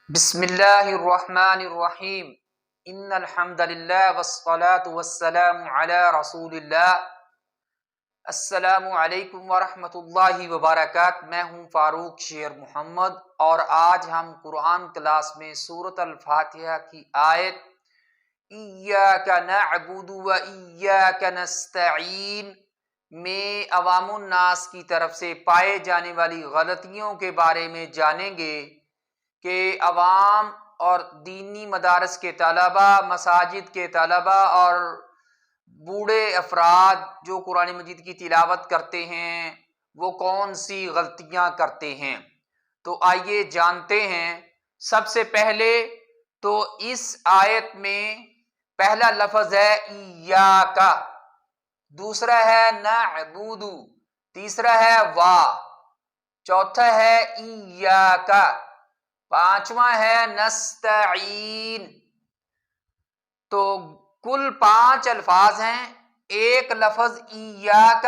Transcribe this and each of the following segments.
بسم اللہ الرحمن الرحیم ان الحمد للہ والصلاة والسلام علی رسول اللہ۔ السلام علیکم ورحمۃ اللہ وبرکاتہ۔ میں ہوں فاروق شیر محمد اور آج ہم قرآن کلاس میں سورۃ الفاتحہ کی آیت ایاک نعبد و ایاک نستعین میں عوام الناس کی طرف سے پائے جانے والی غلطیوں کے بارے میں جانیں گے کہ عوام اور دینی مدارس کے طلباء، مساجد کے طلباء اور بوڑھے افراد جو قرآن مجید کی تلاوت کرتے ہیں وہ کون سی غلطیاں کرتے ہیں۔ تو آئیے جانتے ہیں۔ سب سے پہلے تو اس آیت میں پہلا لفظ ہے ایاک، دوسرا ہے نعبد، تیسرا ہے وا، چوتھا ہے ایاک، پانچواں ہے نستعین۔ تو کل 5 الفاظ ہیں، ایک لفظ ایاک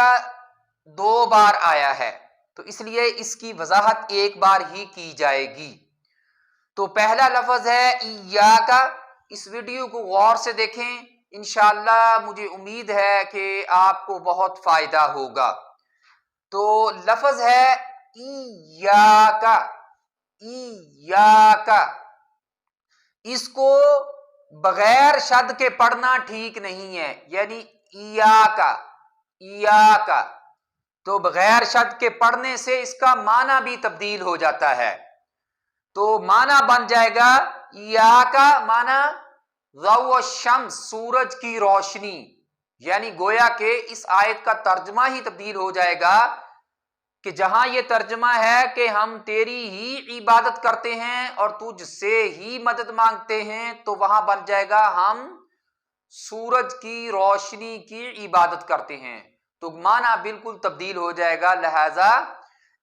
2 بار آیا ہے، تو اس لیے اس کی وضاحت ایک بار ہی کی جائے گی۔ تو پہلا لفظ ہے ایاک۔ اس ویڈیو کو غور سے دیکھیں، انشاءاللہ مجھے امید ہے کہ آپ کو بہت فائدہ ہوگا۔ تو لفظ ہے ایاک، ایاک، اس کو بغیر شد کے پڑھنا ٹھیک نہیں ہے، یعنی ایاک، ایاک، تو بغیر شد کے پڑھنے سے اس کا معنی بھی تبدیل ہو جاتا ہے۔ تو معنی بن جائے گا ایاک، معنی ضوء الشمس، سورج کی روشنی، یعنی گویا کہ اس آیت کا ترجمہ ہی تبدیل ہو جائے گا کہ جہاں یہ ترجمہ ہے کہ ہم تیری ہی عبادت کرتے ہیں اور تجھ سے ہی مدد مانگتے ہیں، تو وہاں بن جائے گا ہم سورج کی روشنی کی عبادت کرتے ہیں، تو معنی بالکل تبدیل ہو جائے گا۔ لہذا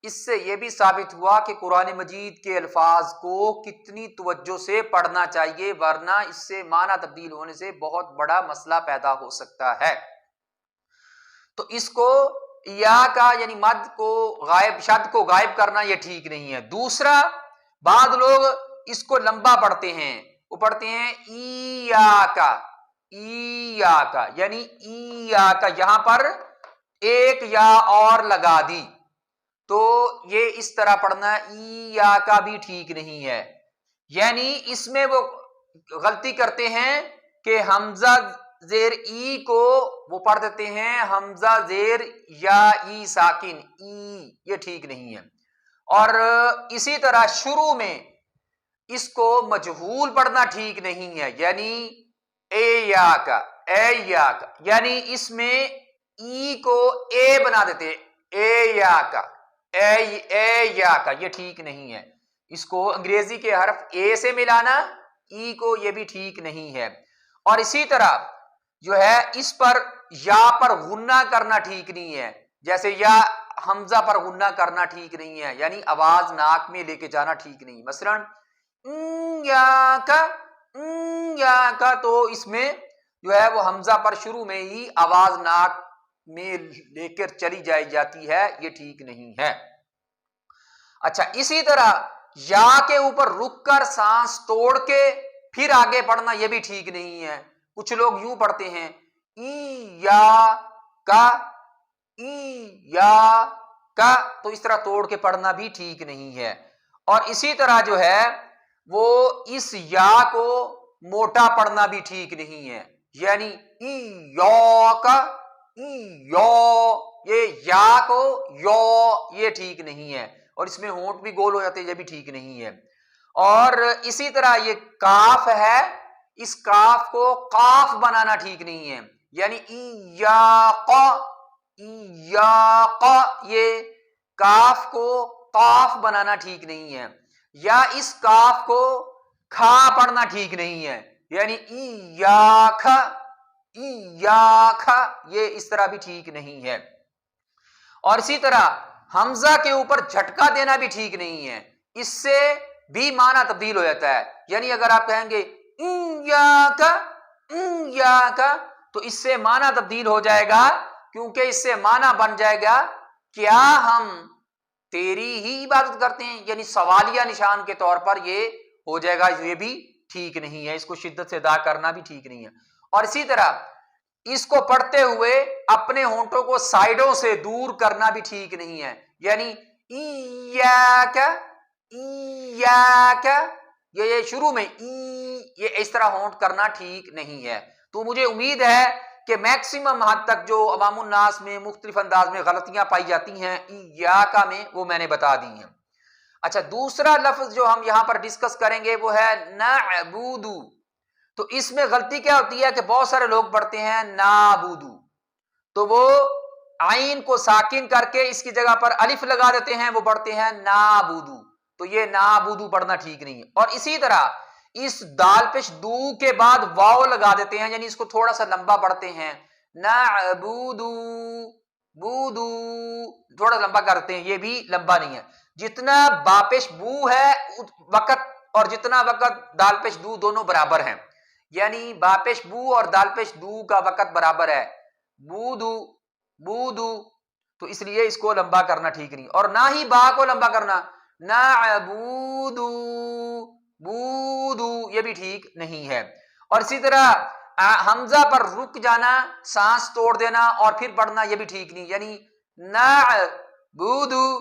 اس سے یہ بھی ثابت ہوا کہ قرآن مجید کے الفاظ کو کتنی توجہ سے پڑھنا چاہیے، ورنہ اس سے معنی تبدیل ہونے سے بہت بڑا مسئلہ پیدا ہو سکتا ہے۔ تو اس کو یا کا یعنی مد کو غائب، شد کو غائب کرنا یہ ٹھیک نہیں ہے۔ دوسرا، بعض لوگ اس کو لمبا پڑھتے ہیں، وہ پڑھتے ہیں ایاک، ایاک، یعنی ایاک، یہاں پر ایک یا اور لگا دی، تو یہ اس طرح پڑھنا ایاک بھی ٹھیک نہیں ہے۔ یعنی اس میں وہ غلطی کرتے ہیں کہ حمزہ زیر ای کو وہ پڑھ دیتے ہیں حمزہ زیر یا ای ساکن، ای، یہ ٹھیک نہیں ہے۔ اور اسی طرح شروع میں اس کو مجہول پڑھنا ٹھیک نہیں ہے، یعنی ایاک، ایاک، یعنی اس میں ای کو اے بنا دیتے، ایاک، ایاک، یہ ٹھیک نہیں ہے۔ اس کو انگریزی کے حرف اے سے ملانا، ای کو، یہ بھی ٹھیک نہیں ہے۔ اور اسی طرح جو ہے اس پر یا پر غنہ کرنا ٹھیک نہیں ہے، جیسے یا حمزہ پر غنہ کرنا ٹھیک نہیں ہے، یعنی آواز ناک میں لے کے جانا ٹھیک نہیں۔ مثلا کا تو اس میں جو ہے وہ حمزہ پر شروع میں ہی آواز ناک میں لے کر چلی جاتی ہے، یہ ٹھیک نہیں ہے۔ اچھا، اسی طرح یا کے اوپر رک کر سانس توڑ کے پھر آگے پڑھنا یہ بھی ٹھیک نہیں ہے۔ کچھ لوگ یوں پڑھتے ہیں ایاک، ایاک، تو اس طرح توڑ کے پڑھنا بھی ٹھیک نہیں ہے۔ اور اسی طرح جو ہے وہ اس یا کو موٹا پڑھنا بھی ٹھیک نہیں ہے، یعنی ایاک، ایو، یہ یا کو یو، یہ ٹھیک نہیں ہے، اور اس میں ہونٹ بھی گول ہو جاتے، یہ بھی ٹھیک نہیں ہے۔ اور اسی طرح یہ کاف ہے، اس کاف کو قاف بنانا ٹھیک نہیں ہے، یعنی ایاق، ایاق، یہ کاف کو قاف بنانا ٹھیک نہیں ہے۔ یا اس کاف کو کھا پڑھنا ٹھیک نہیں ہے، یعنی ایاکھ، ایاکھ، یہ اس طرح بھی ٹھیک نہیں ہے۔ اور اسی طرح حمزہ کے اوپر جھٹکا دینا بھی ٹھیک نہیں ہے، اس سے بھی معنی تبدیل ہو جاتا ہے۔ یعنی اگر آپ کہیں گے ایاک، ایاک، تو اس سے معنی تبدیل ہو جائے گا، کیونکہ اس سے معنی بن جائے گا کیا ہم تیری ہی عبادت کرتے ہیں، یعنی سوالیہ نشان کے طور پر یہ ہو جائے گا، یہ بھی ٹھیک نہیں ہے، اس کو شدت سے ادا کرنا بھی ٹھیک نہیں ہے۔ اور اسی طرح اس کو پڑھتے ہوئے اپنے ہونٹوں کو سائڈوں سے دور کرنا بھی ٹھیک نہیں ہے، یعنی ایاک ایاک، یہ شروع میں یہ اس طرح ہونٹ کرنا ٹھیک نہیں ہے۔ تو مجھے امید ہے کہ میکسیمم حد تک جو عوام الناس میں مختلف انداز میں غلطیاں پائی جاتی ہیں ایاک میں، وہ میں نے بتا دی ہیں۔ اچھا، دوسرا لفظ جو ہم یہاں پر ڈسکس کریں گے وہ ہے نعبود۔ تو اس میں غلطی کیا ہوتی ہے کہ بہت سارے لوگ پڑھتے ہیں نابود، تو وہ عین کو ساکن کر کے اس کی جگہ پر الف لگا دیتے ہیں، وہ پڑھتے ہیں نابود، تو یہ نابود پڑھنا ٹھیک نہیں ہے۔ اور اسی طرح اس دال پیش دو کے بعد واو لگا دیتے ہیں، یعنی اس کو تھوڑا سا لمبا پڑھتے ہیں، نعبود بودو، تھوڑا لمبا کرتے ہیں، یہ بھی لمبا نہیں ہے۔ جتنا با پیش بو ہے وقت اور جتنا وقت دال پیش دو دونوں برابر ہیں، یعنی با پیش بو اور دال پیش دو کا وقت برابر ہے، بودو بودو، تو اس لیے اس کو لمبا کرنا ٹھیک نہیں، اور نہ ہی با کو لمبا کرنا، نعبودو بودو، یہ بھی ٹھیک نہیں ہے۔ اور اسی طرح حمزہ پر رک جانا، سانس توڑ دینا اور پھر پڑھنا، یہ بھی ٹھیک نہیں، یعنی نعبودو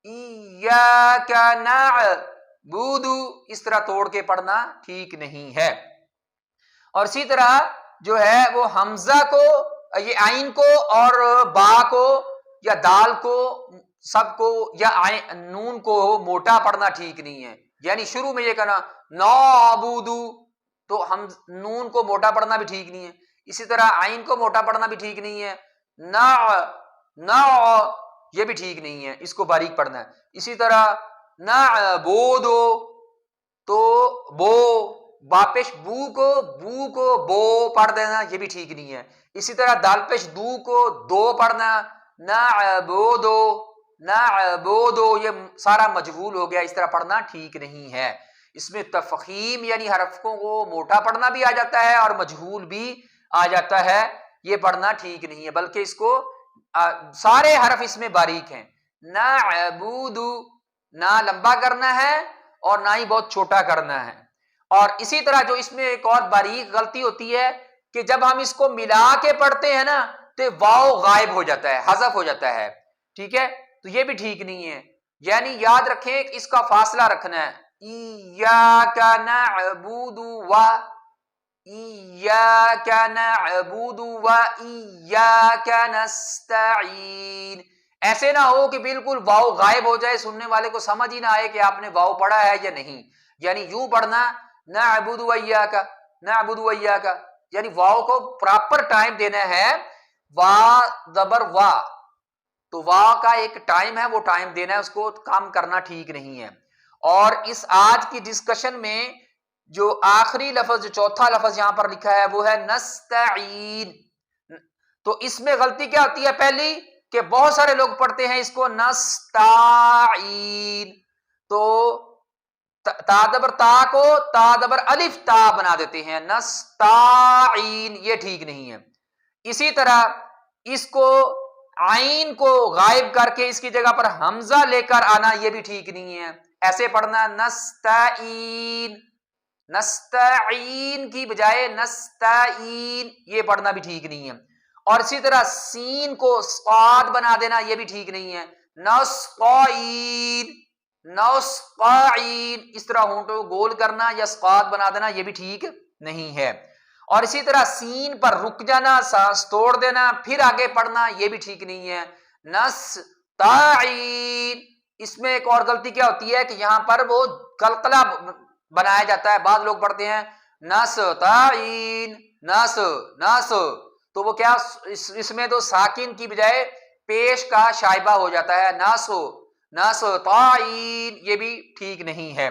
ایاک نعبودو، اس طرح توڑ کے پڑھنا ٹھیک نہیں ہے۔ اور اسی طرح جو ہے وہ حمزہ کو، یہ عین کو اور با کو یا دال کو سب کو یا نون کو موٹا پڑھنا ٹھیک نہیں ہے، یعنی شروع میں یہ کہنا نعبودو، تو ہم نون کو موٹا پڑھنا بھی ٹھیک نہیں ہے، اسی طرح عین کو موٹا پڑھنا بھی ٹھیک نہیں ہے، نا یہ بھی ٹھیک نہیں ہے، اس کو باریک پڑھنا ہے۔ اسی طرح نعبودو، تو بو با پیش بو کو بو پڑھ دینا، یہ بھی ٹھیک نہیں ہے۔ اسی طرح دال پیش دو کو دو پڑھنا، نعبودو نعبودو، یہ سارا مجہول ہو گیا، اس طرح پڑھنا ٹھیک نہیں ہے۔ اس میں تفخیم یعنی حرفوں کو موٹا پڑھنا بھی آ جاتا ہے اور مجہول بھی آ جاتا ہے، یہ پڑھنا ٹھیک نہیں ہے، بلکہ اس کو سارے حرف اس میں باریک ہیں۔ نعبودو، نہ لمبا کرنا ہے اور نہ ہی بہت چھوٹا کرنا ہے۔ اور اسی طرح جو اس میں ایک اور باریک غلطی ہوتی ہے کہ جب ہم اس کو ملا کے پڑھتے ہیں نا تو واو غائب ہو جاتا ہے، حذف ہو جاتا ہے، ٹھیک ہے، تو یہ بھی ٹھیک نہیں ہے، یعنی یاد رکھیں کہ اس کا فاصلہ رکھنا ہے، ایاک نعبود و ایاک نعبود و ایاک نستعین، ایسے نہ ہو کہ بالکل واو غائب ہو جائے، سننے والے کو سمجھ ہی نہ آئے کہ آپ نے واو پڑھا ہے یا نہیں، یعنی یوں پڑھنا نعبد و ایاک نعبد و ایاک، یعنی واو کو پراپر ٹائم دینا ہے، وا زبر وا، تو وا کا ایک ٹائم ہے، وہ ٹائم دینا ہے، اس کو کام کرنا ٹھیک نہیں ہے۔ اور اس آج کی ڈسکشن میں جو آخری لفظ، جو چوتھا لفظ یہاں پر لکھا ہے وہ ہے نستعین، تو اس میں غلطی کیا ہوتی ہے؟ پہلی کہ بہت سارے لوگ پڑھتے ہیں اس کو نستعین، تو تا دبر تا کو تا دبر الف تا بنا دیتے ہیں، نستعین، یہ ٹھیک نہیں ہے۔ اسی طرح اس کو عین کو غائب کر کے اس کی جگہ پر حمزہ لے کر آنا، یہ بھی ٹھیک نہیں ہے، ایسے پڑھنا نستعین، نستعین کی بجائے نستعین، یہ پڑھنا بھی ٹھیک نہیں ہے۔ اور اسی طرح سین کو صاد بنا دینا، یہ بھی ٹھیک نہیں ہے، نستعین نستعین، اس طرح ہونٹوں گول کرنا یا صاد بنا دینا، یہ بھی ٹھیک نہیں ہے۔ اور اسی طرح سین پر رک جانا، سانس توڑ دینا پھر آگے پڑھنا، یہ بھی ٹھیک نہیں ہے، نستعین۔ اس میں ایک اور غلطی کیا ہوتی ہے کہ یہاں پر وہ قلقلہ بنایا جاتا ہے، بعض لوگ پڑھتے ہیں نستعین نس نس، تو وہ کیا اس میں تو ساکن کی بجائے پیش کا شائبہ ہو جاتا ہے، ناسو نستعین، یہ بھی ٹھیک نہیں ہے،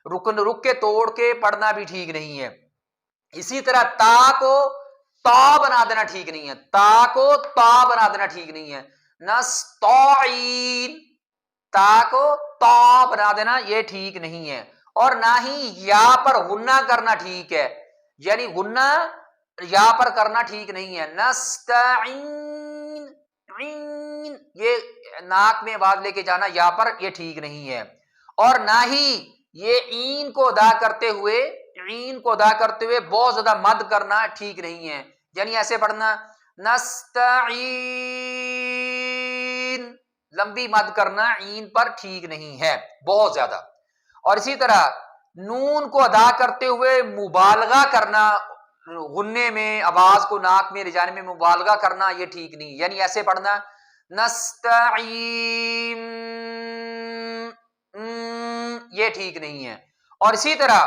رک کے توڑ کے پڑھنا بھی ٹھیک نہیں ہے۔ اسی طرح تا کو تا بنا دینا ٹھیک نہیں ہے، تا کو تا بنا دینا ٹھیک نہیں ہے، نستعین، تا کو تا بنا دینا یہ ٹھیک نہیں ہے۔ اور نہ ہی یا پر غنہ کرنا ٹھیک ہے، یعنی غنہ یا پر کرنا ٹھیک نہیں ہے، نستعین، یہ ناک میں آواز لے کے جانا یا پر، یہ ٹھیک نہیں ہے۔ اور نہ ہی یہ عین کو ادا کرتے ہوئے بہت زیادہ مد کرنا ٹھیک نہیں ہے، یعنی ایسے پڑھنا نستعین، لمبی مد کرنا عین پر ٹھیک نہیں ہے بہت زیادہ. اور اسی طرح نون کو ادا کرتے ہوئے مبالغہ کرنا، غنے میں آواز کو ناک میں لے جانے میں مبالغہ کرنا، یہ ٹھیک نہیں، یعنی ایسے پڑھنا نستعین، یہ ٹھیک نہیں ہے. اور اسی طرح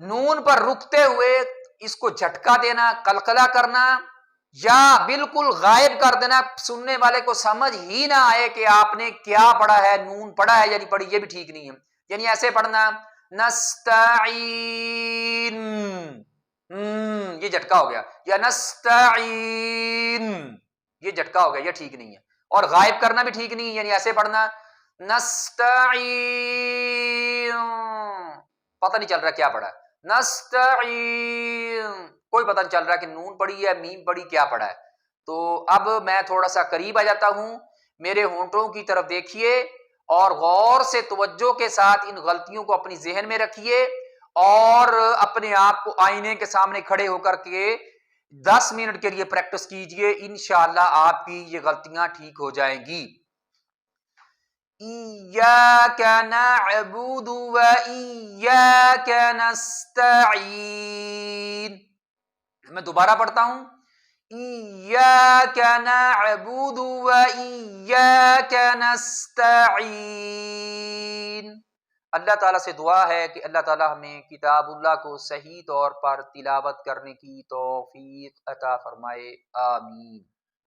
نون پر رکتے ہوئے اس کو جھٹکا دینا، قلقلہ کرنا یا بالکل غائب کر دینا، سننے والے کو سمجھ ہی نہ آئے کہ آپ نے کیا پڑھا ہے، نون پڑھا ہے یعنی پڑھی، یہ بھی ٹھیک نہیں ہے. یعنی ایسے پڑھنا نستعین، یہ جھٹکا ہو گیا، یا نستعین، یہ جھٹکا ہو گیا، یہ ٹھیک نہیں ہے. اور غائب کرنا بھی ٹھیک نہیں ہے، یعنی ایسے پڑھنا نستعین، پتہ نہیں چل رہا کیا پڑھا ہے، نستعین، کوئی پتہ نہیں چل رہا کہ نون پڑھی ہے، میم پڑھی، کیا پڑھا ہے. تو اب میں تھوڑا سا قریب آ جاتا ہوں، میرے ہونٹوں کی طرف دیکھیے اور غور سے توجہ کے ساتھ ان غلطیوں کو اپنی ذہن میں رکھیے اور اپنے آپ کو آئینے کے سامنے کھڑے ہو کر کے 10 منٹ کے لیے پریکٹس کیجئے، انشاءاللہ آپ کی یہ غلطیاں ٹھیک ہو جائیں گی. ایاک نعبد و ایاک نستعین، میں دوبارہ پڑھتا ہوں، ایاک نعبد و ایاک نستعین. اللہ تعالیٰ سے دعا ہے کہ اللہ تعالیٰ ہمیں کتاب اللہ کو صحیح طور پر تلاوت کرنے کی توفیق عطا فرمائے، آمین.